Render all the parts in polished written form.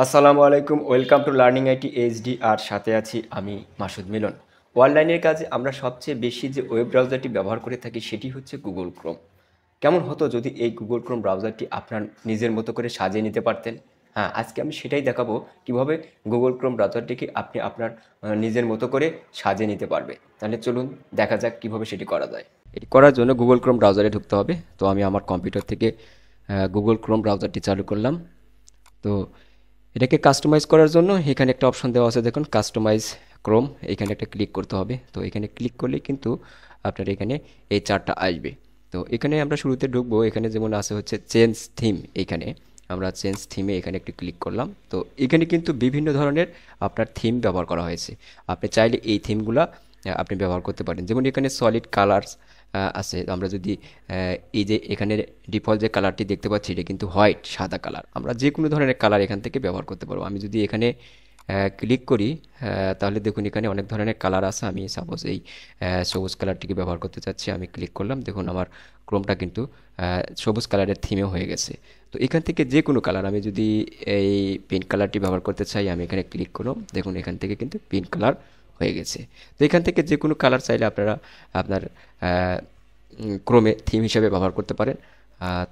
আসসালামু আলাইকুম, welcome to learning IT HD. আর সাথে আছি আমি মাসুদ মিলন। অনলাইনের কাজে আমরা সবচেয়ে বেশি যে ওয়েব ব্রাউজারটি ব্যবহার করে থাকি সেটি হচ্ছে গুগল ক্রোম। কেমন হতো যদি এই গুগল ক্রোম ব্রাউজারটি আপনার নিজের মতো করে সাজিয়ে নিতে পারতেন? হ্যাঁ, আজকে আমি সেটাই দেখাবো কিভাবে গুগল ক্রোম ব্রাউজারটিকে আপনি আপনার নিজের মতো করে সাজিয়ে নিতে পারবে। তাহলে চলুন দেখা যাক কিভাবে সেটি করা যায়। এটি করার জন্য গুগল ক্রোম ব্রাউজারে ঢুকতে হবে। তো আমি আমার কম্পিউটার থেকে গুগল ক্রোম ব্রাউজারটি চালু করলাম। তো এটাকে কাস্টমাইজ করার জন্য এখানে একটা অপশন দেওয়া আছে, দেখুন কাস্টমাইজ ক্রোম। এখানে একটা ক্লিক করতে হবে। তো এখানে ক্লিক করলেই কিন্তু আপনার এখানে এই চারটা আসবে। তো এখানে আমরা শুরুতে ঢুকবো, এখানে যেমন আছে হচ্ছে চেঞ্জ থিম। এখানে আমরা চেঞ্জ থিমে এখানে একটু ক্লিক করলাম। তো এখানে কিন্তু বিভিন্ন ধরনের আপনার থিম ব্যবহার করা হয়েছে। আপনি চাইলে এই থিমগুলা আপনি ব্যবহার করতে পারেন। যেমন এখানে সলিড কালার্স আছে। আমরা যদি এই যে এখানে ডিফল্ট যে কালারটি দেখতে পাচ্ছি এটা কিন্তু হোয়াইট, সাদা কালার। আমরা যে কোনো ধরনের কালার এখান থেকে ব্যবহার করতে পারবো। আমি যদি এখানে ক্লিক করি তাহলে দেখুন এখানে অনেক ধরনের কালার আছে। আমি সাপোজ এই সবুজ কালারটিকে ব্যবহার করতে চাচ্ছি। আমি ক্লিক করলাম, দেখুন আমার ক্রোমটা কিন্তু সবুজ কালারের থিমেও হয়ে গেছে। তো এখান থেকে যে কোনো কালার, আমি যদি এই পিঙ্ক কালারটি ব্যবহার করতে চাই আমি এখানে ক্লিক করলাম, দেখুন এখান থেকে কিন্তু পিঙ্ক কালার হয়ে গেছে। তো এখান থেকে যে কোনো কালার চাইলে আপনারা আপনার ক্রোমে থিম হিসেবে ব্যবহার করতে পারেন।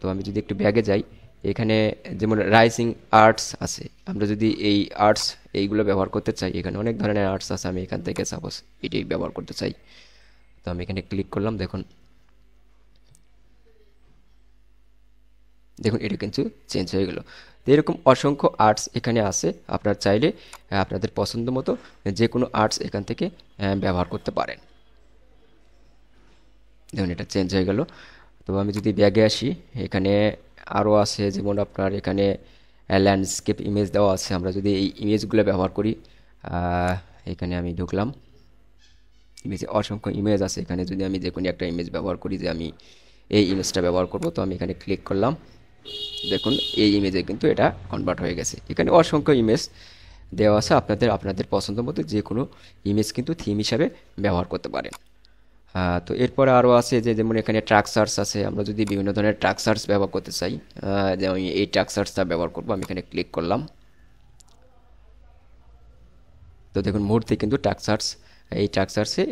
তো আমি যদি একটু ব্যাগে যাই, এখানে যেমন রাইজিং আর্টস আছে। আমরা যদি এই আর্টস এইগুলো ব্যবহার করতে চাই, এখানে অনেক ধরনের আর্টস আছে। আমি এখান থেকে সাপোজ এটি ব্যবহার করতে চাই। তো আমি এখানে ক্লিক করলাম, দেখুন দেখুন এটা কিন্তু চেঞ্জ হয়ে গেল। তো এরকম অসংখ্য আর্টস এখানে আছে। আপনার চাইলে আপনাদের পছন্দ মতো যে কোনো আর্টস এখান থেকে ব্যবহার করতে পারেন। দেখুন এটা চেঞ্জ হয়ে গেল। তো আমি যদি ব্যাগে আসি, এখানে আরও আছে, যেমন আপনার এখানে ল্যান্ডস্কেপ ইমেজ দেওয়া আছে। আমরা যদি এই ইমেজগুলো ব্যবহার করি, এখানে আমি ঢুকলাম, ইমেজে অসংখ্য ইমেজ আছে। এখানে যদি আমি যে কোনো একটা ইমেজ ব্যবহার করি, যে আমি এই ইমেজটা ব্যবহার করব, তো আমি এখানে ক্লিক করলাম, দেখুন এই ইমেজে কিন্তু এটা কনভার্ট হয়ে গেছে। এখানে অসংখ্য ইমেজ দেওয়া আছে। আপনাদের আপনাদের পছন্দ মতো যে কোনো ইমেজ কিন্তু থিম হিসাবে ব্যবহার করতে পারেন। তো এরপরে আরও আছে যে, যেমন এখানে ট্রাক সার্চ আছে। আমরা যদি বিভিন্ন ধরনের ট্রাক সার্চ ব্যবহার করতে চাই, যে আমি এই ট্রাক সার্চটা ব্যবহার করব, আমি এখানে ক্লিক করলাম। তো দেখুন মুহূর্তে কিন্তু ট্রাক সার্চ, এই ট্রাক সার্চে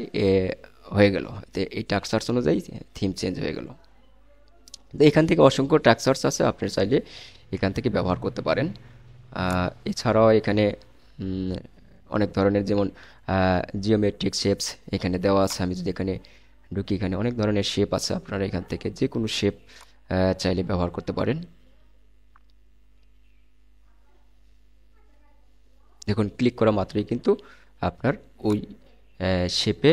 হয়ে গেল। তো এই ট্রাক সার্চ অনুযায়ী থিম চেঞ্জ হয়ে গেল। তো এখান থেকে অসংখ্য ট্রাক সার্চ আছে, আপনি চাইলে এখান থেকে ব্যবহার করতে পারেন। এছাড়াও এখানে অনেক ধরনের, যেমন জিওমেট্রিক শেপস এখানে দেওয়া আছে। আমি যদি এখানে ঢুকি, এখানে অনেক ধরনের শেপ আছে। আপনারা এখান থেকে যে কোনো শেপ চাইলে ব্যবহার করতে পারেন। দেখুন ক্লিক করা মাত্রই কিন্তু আপনার ওই শেপে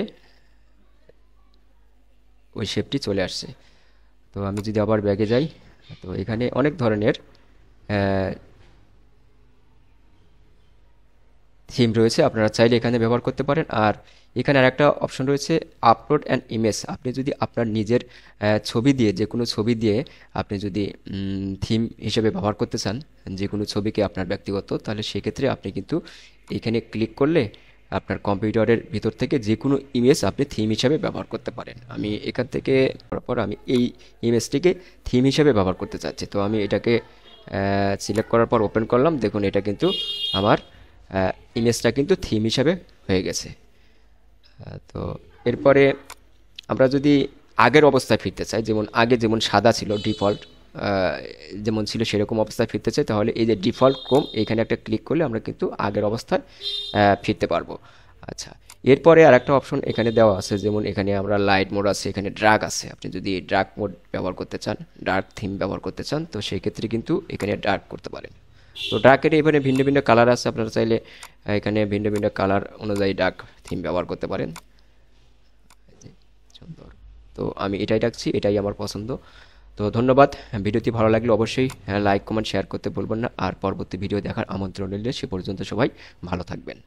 ওই শেপটি চলে আসছে। তো আমি যদি আবার ব্যাগে যাই, তো এখানে অনেক ধরনের থিম রয়েছে, আপনারা চাইলে এখানে ব্যবহার করতে পারেন। আর এখানে আরেকটা অপশন রয়েছে, আপলোড অ্যান্ড ইমেজ। আপনি যদি আপনার নিজের ছবি দিয়ে, যে কোনো ছবি দিয়ে আপনি যদি থিম হিসেবে ব্যবহার করতে চান, যে কোনো ছবিকে আপনার ব্যক্তিগত, তাহলে সেক্ষেত্রে আপনি কিন্তু এখানে ক্লিক করলে আপনার কম্পিউটারের ভিতর থেকে যে কোনো ইমেজ আপনি থিম হিসাবে ব্যবহার করতে পারেন। আমি এখান থেকে পর আমি এই ইমেজটিকে থিম হিসাবে ব্যবহার করতে চাচ্ছি। তো আমি এটাকে সিলেক্ট করার পর ওপেন করলাম, দেখুন এটা কিন্তু আমার ইমেজটা কিন্তু থিম হিসাবে হয়ে গেছে। তো এরপরে আমরা যদি আগের অবস্থায় ফিরতে চাই, যেমন আগে যেমন সাদা ছিল ডিফল্ট, যেমন ছিল সেরকম অবস্থায় ফিরতে চাই, তাহলে এই যে ডিফল্ট ক্রোম এখানে একটা ক্লিক করলে আমরা কিন্তু আগের অবস্থায় ফিরতে পারবো। আচ্ছা, এরপরে আরেকটা অপশন এখানে দেওয়া আছে, যেমন এখানে আমরা লাইট মোড আছে, এখানে ড্রাগ আছে। আপনি যদি ড্রাগ মোড ব্যবহার করতে চান, ডার্ক থিম ব্যবহার করতে চান, তো সেই ক্ষেত্রে কিন্তু এখানে ডার্ক করতে পারেন। তো ডার্কের এখানে ভিন্ন ভিন্ন কালার আছে। আপনারা চাইলে এখানে ভিন্ন ভিন্ন কালার অনুযায়ী ডার্ক থিম ব্যবহার করতে পারেন। সুন্দর। তো আমি এটাই রাখছি, এটাই আমার পছন্দ। তো ধন্যবাদ। ভিডিওটি ভালো লাগলে অবশ্যই লাইক কমেন্ট শেয়ার করতে ভুলবেন না। আর পরবর্তী ভিডিও দেখার আমন্ত্রণ রইল। সে পর্যন্ত সবাই ভালো থাকবেন।